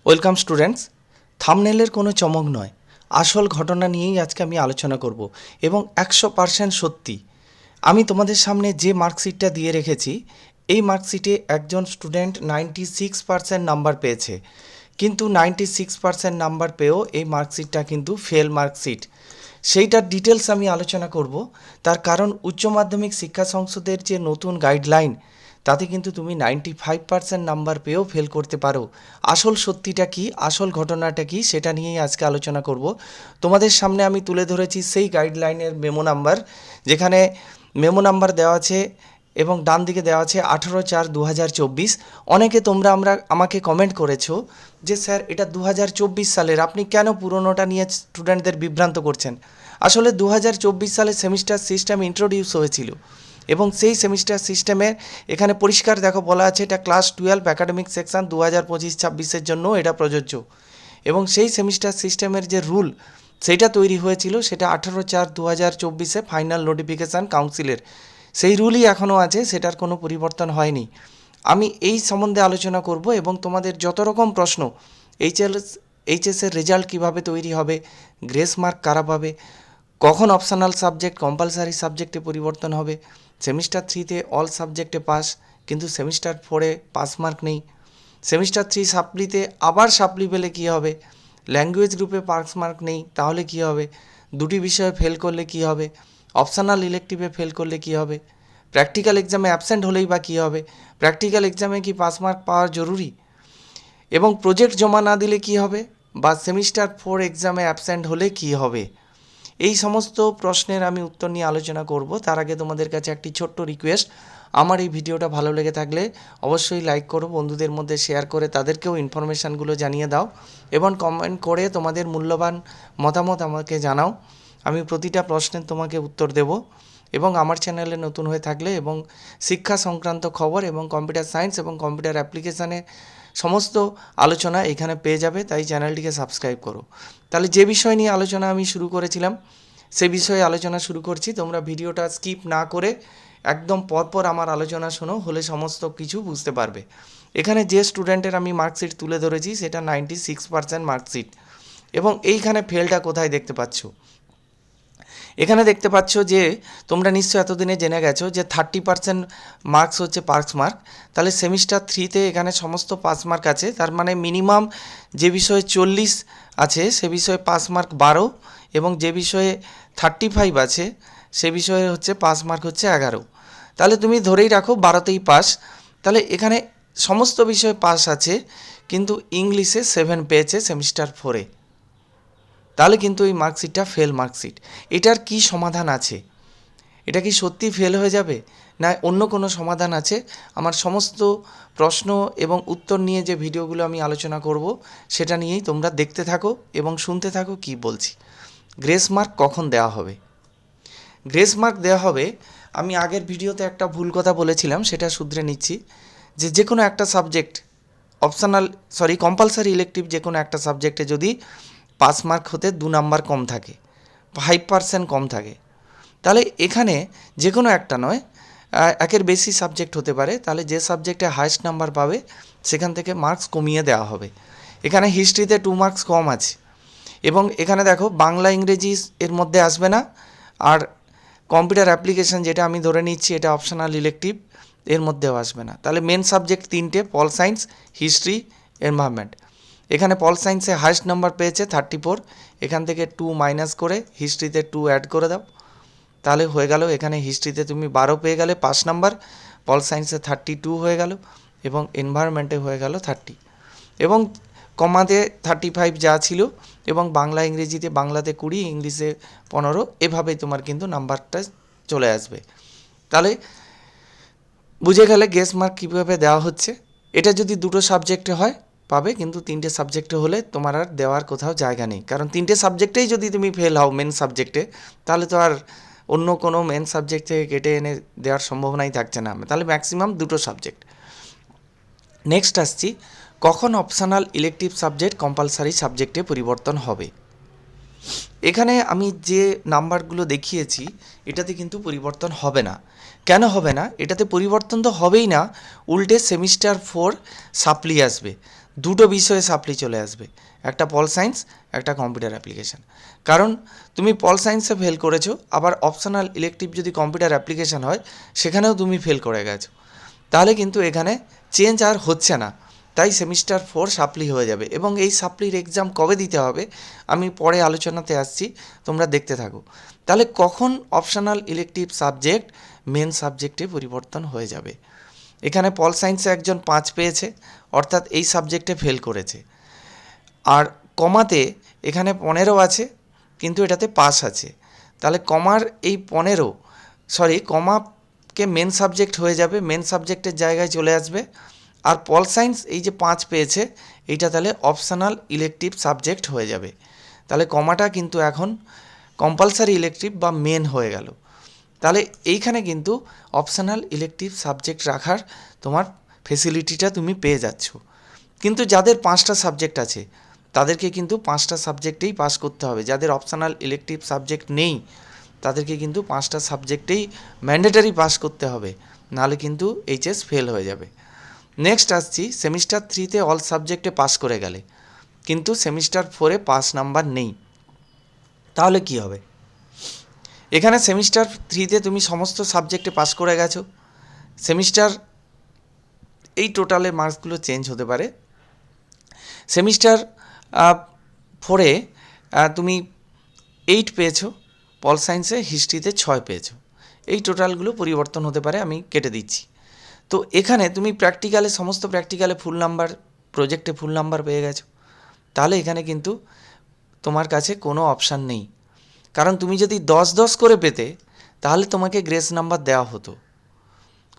Welcome students. থাম্বনেলের কোনো চমক নয়, আসল ঘটনা নিয়েই আজকে আমি আলোচনা করব এবং 100% সত্যি। আমি তোমাদের সামনে যে মার্কশিটটা দিয়ে রেখেছি, এই মার্কশিটে একজন স্টুডেন্ট 96% নাম্বার পেয়েছে, কিন্তু 96% নাম্বার পেয়েও এই মার্কশিটটা কিন্তু ফেল মার্কশিট। সেইটার ডিটেলস আমি আলোচনা করব। তার কারণ উচ্চ মাধ্যমিক শিক্ষা সংসদের যে নতুন গাইডলাইন, তাতে কিন্তু তুমি 95% নাম্বার পেয়েও ফেল করতে পারো। আসল সত্যিটা কি, আসল ঘটনাটা কি, সেটা নিয়েই আজকে আলোচনা করব। তোমাদের সামনে আমি তুলে ধরেছি সেই গাইডলাইনের মেমো নাম্বার, যেখানে মেমো নাম্বার দেওয়া আছে এবং ডান দিকে দেওয়া আছে 18/4/2024। অনেকে তোমরা আমাকে কমেন্ট করেছো যে স্যার এটা 2024 সালের, আপনি কেন পুরনোটা নিয়ে স্টুডেন্টদের বিভ্রান্ত করছেন। আসলে 2024 সালে সেমিস্টার সিস্টেম ইন্ট্রোডিউস হয়েছিল এবং সেই সেমিস্টার সিস্টেমে এখানে পরিষ্কার দেখো বলা আছে এটা ক্লাস 12 একাডেমিক সেকশন 2025-26-এর জন্য এটা প্রযোজ্য। এবং সেই সেমিস্টার সিস্টেমের যে রুল সেইটা তৈরি হয়েছিল, সেটা 18/4/2024-এ ফাইনাল নোটিফিকেশান কাউন্সিলের সেই রুলই এখনও আছে, সেটার কোনো পরিবর্তন হয়নি। আমি এই সম্বন্ধে আলোচনা করব এবং তোমাদের যত রকম প্রশ্ন, এইচএসের রেজাল্ট কিভাবে তৈরি হবে, গ্রেস মার্ক কারা পাবে, কখন অপশনাল সাবজেক্ট কম্পালসারি সাবজেক্টে পরিবর্তন হবে, সেমিস্টার 3-তে অল সাবজেক্টে পাস কিন্তু সেমিস্টার 4-এ পাস মার্ক নেই, সেমিস্টার 3 সাপ্লিতে আবার সাপ্লি পেলে কী হবে, ল্যাঙ্গুয়েজ গ্রুপে পাস মার্ক নেই তাহলে কী হবে, দুটি বিষয়ে ফেল করলে কী হবে, অপশনাল ইলেকটিভে ফেল করলে কী হবে, প্র্যাকটিক্যাল এক্সামে অ্যাবসেন্ট হলেই বা কী হবে, প্র্যাকটিক্যাল এক্সামে কি পাস মার্ক পাওয়া জরুরি, এবং প্রজেক্ট জমা না দিলে কী হবে, বা সেমিস্টার 4 এক্সামে অ্যাবসেন্ট হলে কী হবে। এই সমস্ত প্রশ্নের আমি উত্তর নিয়ে আলোচনা করব। তার আগে তোমাদের কাছে একটি ছোট্ট রিকোয়েস্ট, আমার এই ভিডিওটা ভালো লেগে থাকলে অবশ্যই লাইক করো, বন্ধুদের মধ্যে শেয়ার করে তাদেরকেও ইনফরমেশানগুলো জানিয়ে দাও এবং কমেন্ট করে তোমাদের মূল্যবান মতামত আমাকে জানাও। আমি প্রতিটা প্রশ্নের তোমাকে উত্তর দেব। এবং আমার চ্যানেলে নতুন হয়ে থাকলে এবং শিক্ষা সংক্রান্ত খবর এবং কম্পিউটার সায়েন্স এবং কম্পিউটার অ্যাপ্লিকেশানে সমস্ত আলোচনা এখানে পেয়ে যাবে, তাই চ্যানেলটিকে সাবস্ক্রাইব করো। তাহলে যে বিষয় নিয়ে আলোচনা আমি শুরু করেছিলাম, সে বিষয়ে আলোচনা শুরু করছি। তোমরা ভিডিওটা স্কিপ না করে একদম পরপর আমার আলোচনা শোনো, হলে সমস্ত কিছু বুঝতে পারবে। এখানে যে স্টুডেন্টের আমি মার্কশিট তুলে ধরেছি সেটা 96% মার্কশিট। এবং এইখানে ফেলটা কোথায় দেখতে পাচ্ছ, এখানে দেখতে পাচ্ছ যে তোমরা নিশ্চয় এতদিনে জেনে গেছো যে 30% মার্কস হচ্ছে পাস মার্ক। তাহলে সেমিস্টার 3-তে এখানে সমস্ত পাস মার্ক আছে, তার মানে মিনিমাম যে বিষয়ে 40 আছে সে বিষয়ে পাস মার্ক 12, এবং যে বিষয়ে 35 আছে সে বিষয়ে হচ্ছে পাস মার্ক হচ্ছে 11। তাহলে তুমি ধরেই রাখো 12তেই পাস। তাহলে এখানে সমস্ত বিষয়ে পাস আছে, কিন্তু ইংলিশে 7 পেয়েছে সেমিস্টার 4-এ, তাহলে কিন্তু এই মার্কশিটটা ফেল মার্কশিট। এটার কি সমাধান আছে? এটা কি সত্যি ফেল হয়ে যাবে, না অন্য কোনো সমাধান আছে? আমার সমস্ত প্রশ্ন এবং উত্তর নিয়ে যে ভিডিওগুলো আমি আলোচনা করব, সেটা নিয়েই তোমরা দেখতে থাকো এবং শুনতে থাকো কি বলছি। গ্রেস মার্ক কখন দেওয়া হবে? গ্রেস মার্ক দেওয়া হবে, আমি আগের ভিডিওতে একটা ভুল কথা বলেছিলাম, সেটা শুধরে নিচ্ছি। যে কোনো একটা সাবজেক্ট কম্পালসারি ইলেকটিভ যে কোনো একটা সাবজেক্টে যদি পাস মার্ক হতে 2 নাম্বার কম থাকে, 5% কম থাকে, তাহলে এখানে যে কোনো একটা নয়, একের বেশি সাবজেক্ট হতে পারে, তাহলে যে সাবজেক্টে হায়েস্ট নাম্বার পাবে সেখান থেকে মার্কস কমিয়ে দেওয়া হবে। এখানে হিস্ট্রিতে 2 মার্কস কম আছে, এবং এখানে দেখো বাংলা ইংরেজি এর মধ্যে আসবে না, আর কম্পিউটার অ্যাপ্লিকেশান যেটা আমি ধরে নিচ্ছি এটা অপশনাল ইলেকটিভ, এর মধ্যেও আসবে না। তাহলে মেন সাবজেক্ট 3টে, পল সায়েন্স, হিস্ট্রি, এনভায়রনমেন্ট। এখানে পল সায়েন্সে হায়েস্ট নাম্বার পেয়েছে 34, এখান থেকে 2 মাইনাস করে হিস্ট্রিতে 2 অ্যাড করে দাও, তাহলে হয়ে গেল এখানে হিস্ট্রিতে তুমি 12 পেয়ে গেলে 5 নাম্বার, পল সায়েন্সে 32 হয়ে গেল, এবং এনভায়রনমেন্টে হয়ে গেল 30, এবং কমাতে 35 যা ছিল, এবং বাংলা ইংরেজিতে বাংলাতে 20, ইংলিশে 15, এভাবেই তোমার কিন্তু নাম্বারটা চলে আসবে। তাহলে বুঝে গেলে গ্রেস মার্ক কীভাবে দেওয়া হচ্ছে। এটা যদি 2টো সাবজেক্টে হয় পাবে, কিন্তু 3টে সাবজেক্টে হলে তোমার আর দেওয়ার কোথাও জায়গা নেই, কারণ 3টে সাবজেক্টেই যদি তুমি ফেল হও মেন সাবজেক্টে, তাহলে তো আর অন্য কোনো মেন সাবজেক্ট থেকে কেটে এনে দেওয়ার সম্ভাবনাই থাকছে না। তাহলে ম্যাক্সিমাম 2টো সাবজেক্ট। নেক্সট আসছি, কখন অপশনাল ইলেকটিভ সাবজেক্ট কম্পালসারি সাবজেক্টে পরিবর্তন হবে। এখানে আমি যে নাম্বারগুলো দেখিয়েছি এটাতে কিন্তু পরিবর্তন হবে না। কেন হবে না? এটাতে পরিবর্তন তো হবেই না, উল্টে সেমিস্টার 4 সাপ্লি আসবে। দুটো বিষয়ে সাপ্লি চলে আসবে, একটা পল সায়েন্স, একটা কম্পিউটার অ্যাপ্লিকেশান। কারণ তুমি পল সায়েন্সে ফেল করেছো, আবার অপশনাল ইলেকটিভ যদি কম্পিউটার অ্যাপ্লিকেশান হয় সেখানেও তুমি ফেল করে গেছো, তাহলে কিন্তু এখানে চেঞ্জ আর হচ্ছে না। তাই সেমিস্টার 4 সাপ্লি হয়ে যাবে। এবং এই সাপ্লির এক্সাম কবে দিতে হবে আমি পরে আলোচনাতে আসছি, তোমরা দেখতে থাকো। তাহলে কখন অপশনাল ইলেকটিভ সাবজেক্ট মেন সাবজেক্টে পরিবর্তন হয়ে যাবে? এখানে পল সায়েন্সে একজন 5 পেয়েছে, অর্থাৎ এই সাবজেক্টে ফেল করেছে। আর কমাতে এখানে 15 আছে, কিন্তু এটাতে পাস আছে। তাহলে কমার এই 15, কমাকে মেন সাবজেক্ট হয়ে যাবে, মেন সাবজেক্টের জায়গায় চলে আসবে। আর পল সায়েন্স এই যে 5 পেয়েছে, এইটা তাহলে অপশনাল ইলেকটিভ সাবজেক্ট হয়ে যাবে। তাহলে কমাটা কিন্তু এখন কম্পালসারি ইলেকটিভ বা মেন হয়ে গেল। তাহলে এইখানে কিন্তু অপশনাল ইলেকটিভ সাবজেক্ট রাখার তোমার ফেসিলিটিটা তুমি পেয়ে যাচ্ছ। কিন্তু যাদের 5টা সাবজেক্ট আছে তাদেরকে কিন্তু 5টা সাবজেক্টেই পাস করতে হবে। যাদের অপশনাল ইলেকটিভ সাবজেক্ট নেই তাদেরকে কিন্তু 5টা সাবজেক্টেই ম্যান্ডেটারি পাস করতে হবে, নাহলে কিন্তু এইচএস ফেল হয়ে যাবে। নেক্সট আসছি, সেমিস্টার 3তে অল সাবজেক্টে পাস করে গেলে কিন্তু সেমিস্টার 4-এ পাস নাম্বার নেই, তাহলে কি হবে? এখানে সেমিস্টার 3তে তুমি সমস্ত সাবজেক্টে পাস করে গেছো, সেমিস্টার এই টোটালের মার্কসগুলো চেঞ্জ হতে পারে। সেমিস্টার 4-এ তুমি 8 পেয়েছো, পল সায়েন্সে হিস্ট্রিতে 6 পেয়েছো, এই টোটালগুলো পরিবর্তন হতে পারে, আমি কেটে দিচ্ছি। তো এখানে তুমি প্র্যাকটিক্যালে সমস্ত প্র্যাকটিক্যালে ফুল নাম্বার, প্রজেক্টে ফুল নাম্বার পেয়ে গেছো, তাহলে এখানে কিন্তু তোমার কাছে কোনো অপশান নেই। কারণ তুমি যদি 10-10 করে পেতে তাহলে তোমাকে গ্রেস নাম্বার দেওয়া হতো।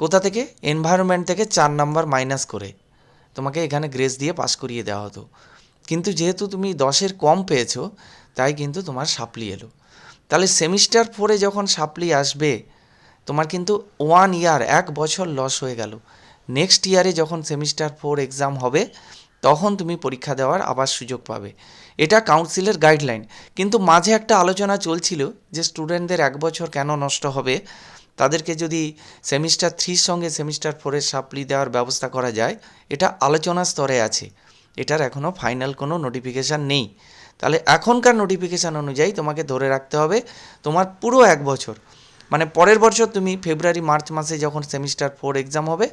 কোথা থেকে? এনভায়রনমেন্ট থেকে 4 নাম্বার মাইনাস করে তোমাকে এখানে গ্রেস দিয়ে পাস করিয়ে দেওয়া হতো। কিন্তু যেহেতু তুমি 10-এর কম পেয়েছো তাই কিন্তু তোমার সাপ্লি এলো। তাহলে সেমিস্টার 4-এ যখন সাপ্লি আসবে তোমার কিন্তু 1 ইয়ার, 1 বছর লস হয়ে গেল। নেক্সট ইয়ারে যখন সেমিস্টার 4 এক্সাম হবে তখন তুমি পরীক্ষা দেওয়ার আবার সুযোগ পাবে। এটা কাউন্সিলের গাইডলাইন। কিন্তু মাঝে একটা আলোচনা চলছিল যে স্টুডেন্টদের 1 বছর কেন নষ্ট হবে, তাদেরকে যদি সেমিস্টার 3-র সঙ্গে সেমিস্টার 4-এর সাপ্লি দেওয়ার ব্যবস্থা করা যায়, এটা আলোচনার স্তরে আছে, এটার এখনও ফাইনাল কোনো নোটিফিকেশান নেই। তাহলে এখনকার নোটিফিকেশান অনুযায়ী তোমাকে ধরে রাখতে হবে তোমার পুরো 1 বছর, মানে পরের বছর তুমি ফেব্রুয়ারি মার্চ মাসে যখন সেমিস্টার 4 এক্সাম হবে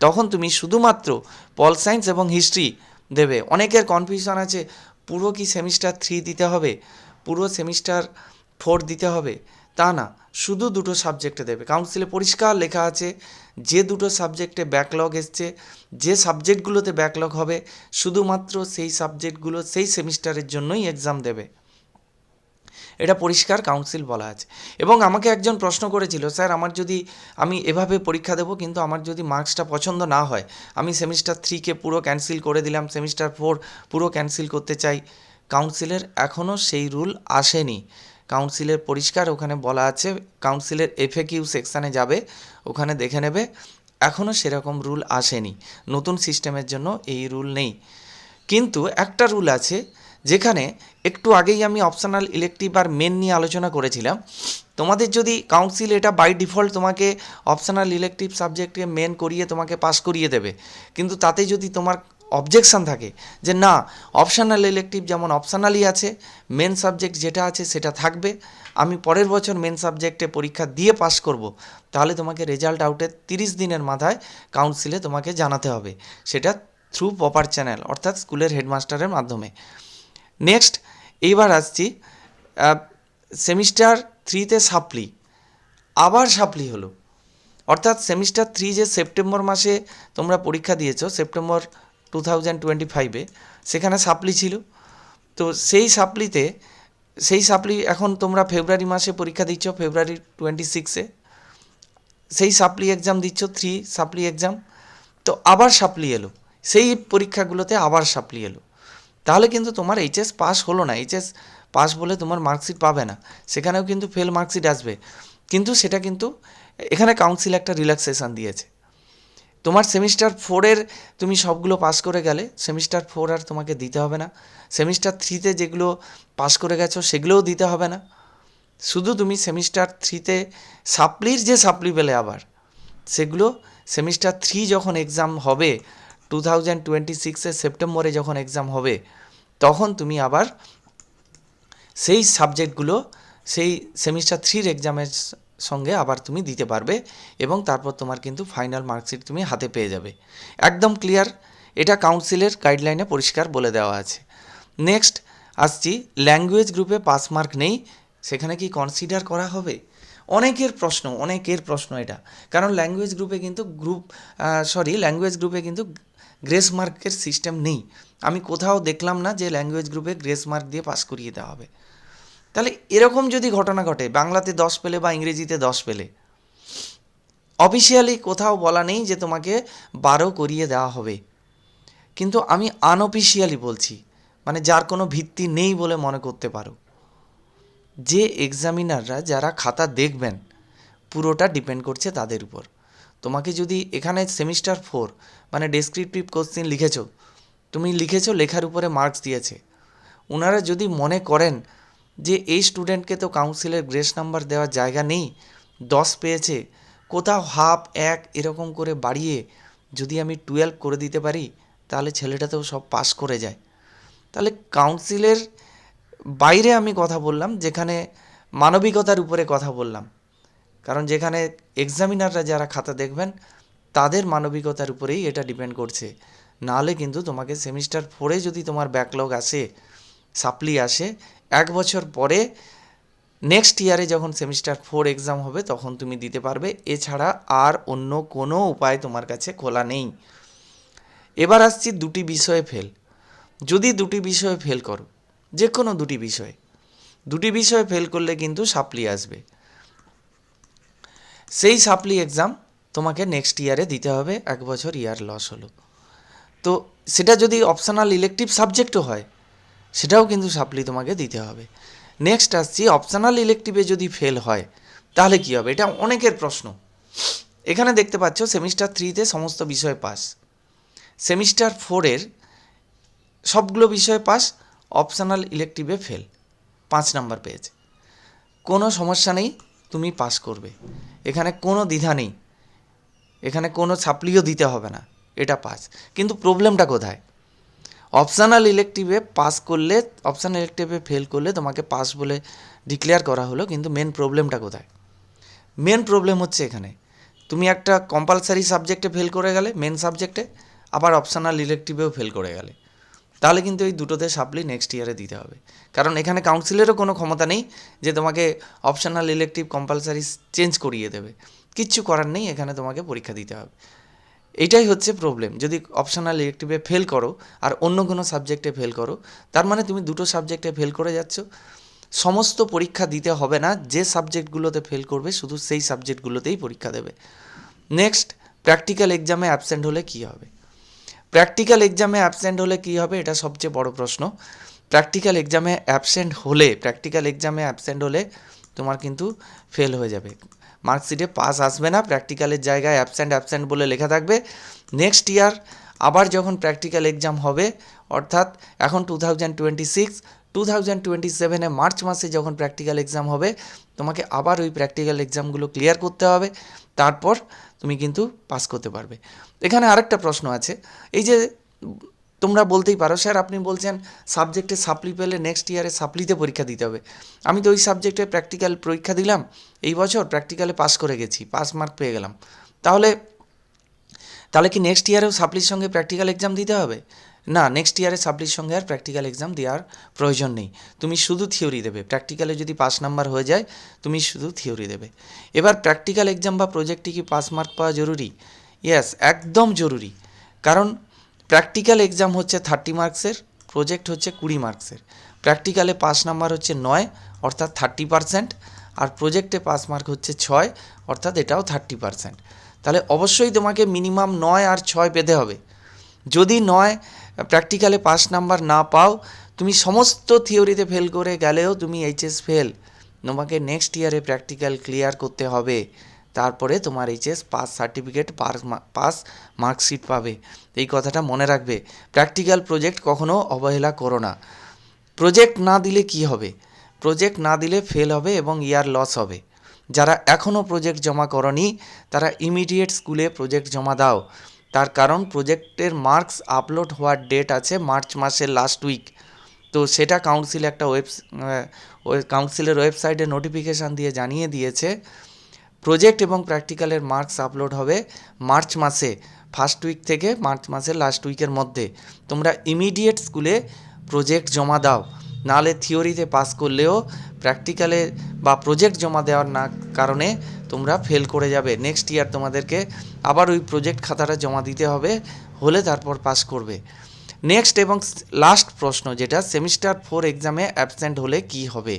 তখন তুমি শুধুমাত্র পল সায়েন্স এবং হিস্ট্রি দেবে। অনেকের কনফিউশন আছে, পুরো কি সেমিস্টার 3 দিতে হবে, পুরো সেমিস্টার 4 দিতে হবে? তা না, শুধু দুটো সাবজেক্টে দেবে। কাউন্সিলে পরিষ্কার লেখা আছে যে দুটো সাবজেক্টে ব্যাকলগ এসছে, যে সাবজেক্টগুলোতে ব্যাকলগ হবে শুধুমাত্র সেই সাবজেক্টগুলো সেই সেমিস্টারের জন্যই এক্সাম দেবে, এটা পরিষ্কার কাউন্সিল বলা আছে। এবং আমাকে একজন প্রশ্ন করেছিল, স্যার আমার যদি, আমি এভাবে পরীক্ষা দেবো কিন্তু আমার যদি মার্কসটা পছন্দ না হয়, আমি সেমিস্টার 3-কে পুরো ক্যান্সেল করে দিলাম, সেমিস্টার 4 পুরো ক্যান্সেল করতে চাই। কাউন্সিলের এখনও সেই রুল আসেনি। কাউন্সিলের পরিষ্কার ওখানে বলা আছে, কাউন্সিলের এফএকিউ সেকশানে যাবে, ওখানে দেখে নেবে, এখনও সেরকম রুল আসেনি। নতুন সিস্টেমের জন্য এই রুল নেই। কিন্তু একটা রুল আছে, যেখানে একটু আগেই আমি অপশনাল ইলেকটিভ আর মেন নিয়ে আলোচনা করেছিলাম। তোমাদের যদি কাউন্সিল এটা বাই ডিফল্ট তোমাকে অপশনাল ইলেকটিভ সাবজেক্টকে মেন করিয়ে তোমাকে পাস করিয়ে দেবে, কিন্তু তাতে যদি তোমার অবজেকশান থাকে যে না, অপশনাল ইলেকটিভ যেমন অপশনালই আছে, মেন সাবজেক্ট যেটা আছে সেটা থাকবে, আমি পরের বছর মেন সাবজেক্টে পরীক্ষা দিয়ে পাস করব, তাহলে তোমাকে রেজাল্ট আউটের 30 দিনের মাথায় কাউন্সিলে তোমাকে জানাতে হবে, সেটা থ্রু প্রপার চ্যানেল, অর্থাৎ স্কুলের হেডমাস্টারের মাধ্যমে। নেক্সট, এইবার আসছি সেমিস্টার 3-তে সাপ্লি, আবার সাপ্লি হলো। অর্থাৎ সেমিস্টার 3 যে সেপ্টেম্বর মাসে তোমরা পরীক্ষা দিয়েছো, সেপ্টেম্বর 2025-এ, সেখানে সাপ্লি ছিল। তো সেই সাপ্লি এখন তোমরা ফেব্রুয়ারি মাসে পরীক্ষা দিচ্ছ, ফেব্রুয়ারি 26-এ সেই সাপ্লি এক্সাম দিচ্ছ, 3 সাপ্লি এক্সাম। তো আবার সাপ্লি এলো, সেই পরীক্ষাগুলোতে আবার সাপ্লি এলো, তাহলে কিন্তু তোমার এইচএস পাস হলো না। এইচএস পাস বলে তোমার মার্কশিট পাবে না, সেখানেও কিন্তু ফেল মার্কশিট আসবে। কিন্তু সেটা কিন্তু এখানে কাউন্সিল একটা রিল্যাক্সেশন দিয়েছে। তোমার সেমিস্টার 4-এর তুমি সবগুলো পাস করে গেলে সেমিস্টার 4 আর তোমাকে দিতে হবে না, সেমিস্টার 3-তে যেগুলো পাস করে গেছো সেগুলোও দিতে হবে না, শুধু তুমি সেমিস্টার 3-তে সাপ্লির যে সাপ্লি পেলে আবার সেগুলো সেমিস্টার 3 যখন এক্সাম হবে 2026 সেপ্টেম্বরে যখন এক্সাম হবে তখন তুমি আবার সেই সাবজেক্টগুলো সেই সেমিস্টার 3 এক্সামের সঙ্গে আবার তুমি দিতে পারবে এবং তারপর তোমার কিন্তু ফাইনাল মার্কশিট তুমি হাতে পেয়ে যাবে। একদম ক্লিয়ার, এটা কাউন্সিলের গাইডলাইনে পরিষ্কার বলে দেওয়া আছে। নেক্সট আসছি, ল্যাঙ্গুয়েজ গ্রুপে পাস মার্ক নেই, সেখানে কি কনসিডার করা হবে? অনেকের প্রশ্ন এটা, কারণ ল্যাঙ্গুয়েজ গ্রুপে কিন্তু গ্রেস মার্কের সিস্টেম নেই। আমি কোথাও দেখলাম না যে ল্যাঙ্গুয়েজ গ্রুপে গ্রেস মার্ক দিয়ে পাস করিয়ে দেওয়া হবে। তাহলে এরকম যদি ঘটনা ঘটে, বাংলাতে 10 পেলে বা ইংরেজিতে 10 পেলে, অফিসিয়ালি কোথাও বলা নেই যে তোমাকে 12 করিয়ে দেওয়া হবে, কিন্তু আমি আনঅফিসিয়ালি বলছি, মানে যার কোনো ভিত্তি নেই বলে মনে করতে পারো, যে এক্সামিনাররা যারা খাতা দেখবেন পুরোটা ডিপেন্ড করছে তাদের উপর। তোমাকে যদি এখানে সেমিস্টার 4 মানে ডেসক্রিপটিভ কোশ্চেন তুমি লিখেছো, লেখার উপরে মার্কস দিয়েছে, ওনারা যদি মনে করেন যে এই স্টুডেন্টকে তো কাউন্সিলের গ্রেস নাম্বার দেওয়ার জায়গা নেই, 10 পেয়েছে, কোথাও হাফ 1 এরকম করে বাড়িয়ে যদি আমি 12 করে দিতে পারি, তাহলে ছেলেটা তো সব পাস করে যায়। তাহলে কাউন্সিলের বাইরে আমি কথা বললাম, যেখানে মানবিকতার উপরে কথা বললাম, কারণ যেখানে এক্সামিনাররা যারা খাতা দেখবেন তাদের মানবিকতার উপরেই এটা ডিপেন্ড করছে। নাহলে কিন্তু তোমাকে সেমিস্টার 4-এ যদি তোমার ব্যাকলগ আসে, সাপ্লি আসে, 1 বছর পরে নেক্সট ইয়ারে যখন সেমিস্টার 4 এক্সাম হবে তখন তুমি দিতে পারবে, এছাড়া আর অন্য কোনো উপায় তোমার কাছে খোলা নেই। এবার আসছি দুটি বিষয়ে ফেল। যদি দুটি বিষয়ে ফেল করো, যে কোনো দুটি বিষয়ে ফেল করলে কিন্তু সাপ্লি আসবে। সেই সাপ্লি এক্সাম তোমাকে নেক্সট ইয়ারে দিতে হবে, 1 বছর ইয়ার লস হলো। তো সেটা যদি অপশনাল ইলেকটিভ সাবজেক্টও হয়, সেটাও কিন্তু সাপ্লি তোমাকে দিতে হবে। নেক্সট আসছি, অপশনাল ইলেকটিভে যদি ফেল হয় তাহলে কী হবে? এটা অনেকের প্রশ্ন। এখানে দেখতে পাচ্ছ সেমিস্টার 3-তে সমস্ত বিষয় পাস, সেমিস্টার 4-এর সবগুলো বিষয় পাস, অপশনাল ইলেকটিভে ফেল, 5 নাম্বার পেয়েছে। কোনো সমস্যা নেই, তুমি পাস করবে, এখানে কোনো দ্বিধা নেই, এখানে কোনো সাপ্লিও দিতে হবে না, এটা পাস। কিন্তু প্রবলেমটা কোথায়? অপশনাল ইলেকটিভে ফেল করলে তোমাকে পাস বলে ডিক্লেয়ার করা হলো, কিন্তু মেন প্রবলেমটা কোথায়? মেন প্রবলেম হচ্ছে এখানে, তুমি একটা কম্পালসারি সাবজেক্টে ফেল করে গেলে, মেন সাবজেক্টে, আবার অপশনাল ইলেকটিভেও ফেল করে গেলে, তাহলে কিন্তু এই দুটোতে সাপ্লি নেক্সট ইয়ারে দিতে হবে। কারণ এখানে কাউন্সিলেরও কোনো ক্ষমতা নেই যে তোমাকে অপশনাল ইলেকটিভ কম্পালসারি চেঞ্জ করিয়ে দেবে, কিচ্ছু করার নেই, এখানে তোমাকে পরীক্ষা দিতে হবে। এইটাই হচ্ছে প্রবলেম। যদি অপশনাল ইলেকটিভে ফেল করো আর অন্য কোনো সাবজেক্টে ফেল করো, তার মানে তুমি দুটো সাবজেক্টে ফেল করে যাচ্ছ। সমস্ত পরীক্ষা দিতে হবে না, যে সাবজেক্টগুলোতে ফেল করবে শুধু সেই সাবজেক্টগুলোতেই পরীক্ষা দেবে। নেক্সট, প্র্যাকটিক্যাল এক্সামে অ্যাবসেন্ট হলে কী হবে? প্র্যাকটিক্যাল এক্সামে অ্যাবসেন্ট হলে কী হবে, এটা সবচেয়ে বড় প্রশ্ন। প্র্যাকটিক্যাল এক্সামে অ্যাবসেন্ট হলে তোমার কিন্তু ফেল হয়ে যাবে, মার্কশিটে পাস আসবে না, প্র্যাকটিক্যালের জায়গায় অ্যাবসেন্ট বলে লেখা থাকবে। নেক্সট ইয়ার আবার যখন প্র্যাকটিক্যাল এক্সাম হবে, অর্থাৎ এখন 2027-এ মার্চ মাসে যখন প্র্যাকটিক্যাল এক্সাম হবে, তোমাকে আবার ওই প্র্যাকটিক্যাল এক্সামগুলো ক্লিয়ার করতে হবে, তারপর তুমি কিন্তু পাস করতে পারবে। এখানে আরেকটা প্রশ্ন আছে, এই যে তোমরা বলতেই পারো, স্যার আপনি বলছেন সাবজেক্টে সাপ্লি পেলে নেক্সট ইয়ারে সাপ্লিতে পরীক্ষা দিতে হবে, আমি তো ওই সাবজেক্টে প্র্যাকটিক্যাল পরীক্ষা দিলাম, এই বছর প্র্যাকটিক্যালে পাস করে গেছি, পাস মার্ক পেয়ে গেলাম, তাহলে কি নেক্সট ইয়ারেও সাপ্লির সঙ্গে প্র্যাকটিক্যাল এক্সাম দিতে হবে? না, নেক্সট ইয়ারে সাপ্লির সঙ্গে আর প্র্যাকটিক্যাল এক্সাম দেওয়ার প্রয়োজন নেই, তুমি শুধু থিওরি দেবে। প্র্যাকটিক্যালে যদি পাস নাম্বার হয়ে যায়, তুমি শুধু থিওরি দেবে। এবার প্র্যাকটিক্যাল এক্সাম বা প্রজেক্টে কি পাস মার্ক পাওয়া জরুরি? ইয়েস, একদম জরুরি। কারণ প্র্যাকটিক্যাল এক্সাম হচ্ছে 30 মার্কসের, প্রজেক্ট হচ্ছে 20 মার্কসের। প্র্যাকটিক্যালে পাস নাম্বার হচ্ছে 9, অর্থাৎ 30%, আর প্রজেক্টে পাস মার্ক হচ্ছে 6, অর্থাৎ এটাও 30%। তাহলে অবশ্যই তোমাকে মিনিমাম 9 আর 6 পেতে হবে। যদি 9 প্র্যাকটিক্যালে পাস নাম্বার না পাও, তুমি সমস্ত থিওরিতে ফেল করে গেলেও তুমি এইচএস ফেল, তোমাকে নেক্সট ইয়ারে প্র্যাকটিক্যাল ক্লিয়ার করতে হবে, তারপরে তোমার HS pass certificate, pass marksheet পাবে। এই কথাটা মনে রাখবে। প্র্যাকটিক্যাল প্রজেক্ট কখনো অবহেলা করো না। প্রজেক্ট না দিলে কি হবে? প্রজেক্ট না দিলে ফেল হবে এবং ইয়ার লস হবে। যারা এখনও প্রজেক্ট জমা করনি তারা ইমিডিয়েট স্কুলে প্রজেক্ট জমা দাও, তার কারণ প্রজেক্টের মার্কস আপলোড হওয়ার ডেট আছে মার্চ মাসের লাস্ট উইক। তো সেটা কাউন্সিল একটা কাউন্সিলের ওয়েবসাইটে নোটিফিকেশান দিয়ে জানিয়ে দিয়েছে প্রজেক্ট এবং প্র্যাকটিক্যালের মার্কস আপলোড হবে মার্চ মাসে ফার্স্ট উইক থেকে মার্চ মাসের লাস্ট উইকের মধ্যে। তোমরা ইমিডিয়েট স্কুলে প্রজেক্ট জমা দাও, নাহলে থিওরিতে পাস করলেও প্র্যাকটিক্যালে বা প্রজেক্ট জমা দেওয়ার না কারণে তোমরা ফেল করে যাবে। নেক্সট ইয়ার তোমাদেরকে আবার ওই প্রজেক্ট খাতাটা জমা দিতে হবে, হলে তারপর পাস করবে। নেক্সট এবং লাস্ট প্রশ্ন, যেটা সেমিস্টার 4 এক্সামে অ্যাবসেন্ট হলে কি হবে।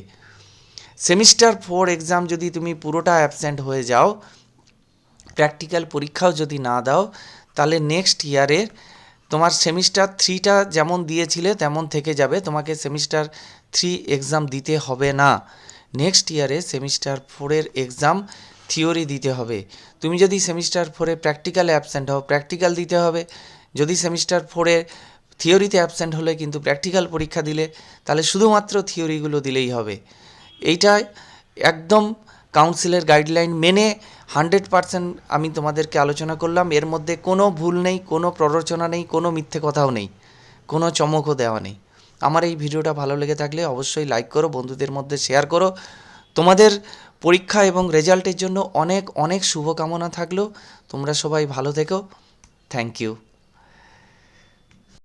সেমিস্টার 4 এক্সাম যদি তুমি পুরোটা অ্যাবসেন্ট হয়ে যাও, প্র্যাকটিক্যাল পরীক্ষাও যদি না দাও, তাহলে নেক্সট ইয়ারে তোমার সেমিস্টার 3টা যেমন দিয়েছিলে তেমন থেকে যাবে, তোমাকে সেমিস্টার 3 এক্সাম দিতে হবে না। নেক্সট ইয়ারে সেমিস্টার 4-এর এক্সাম থিওরি দিতে হবে। তুমি যদি সেমিস্টার 4-এ প্র্যাকটিক্যালে অ্যাবসেন্ট হও, প্র্যাকটিক্যাল দিতে হবে। যদি সেমিস্টার 4-এ থিওরিতে অ্যাবসেন্ট হলে কিন্তু প্র্যাকটিক্যাল পরীক্ষা দিলে, তাহলে শুধুমাত্র থিওরিগুলো দিলেই হবে। এইটাই একদম কাউন্সিলের গাইডলাইন মেনে 100% আমি তোমাদেরকে আলোচনা করলাম। এর মধ্যে কোনো ভুল নেই, কোনো প্ররোচনা নেই, কোনো মিথ্যে কথাও নেই, কোনো চমকও দেওয়া নেই। আমার এই ভিডিওটা ভালো লেগে থাকলে অবশ্যই লাইক করো, বন্ধুদের মধ্যে শেয়ার করো। তোমাদের পরীক্ষা এবং রেজাল্টের জন্য অনেক অনেক শুভকামনা থাকলো। তোমরা সবাই ভালো থেকো। Thank you.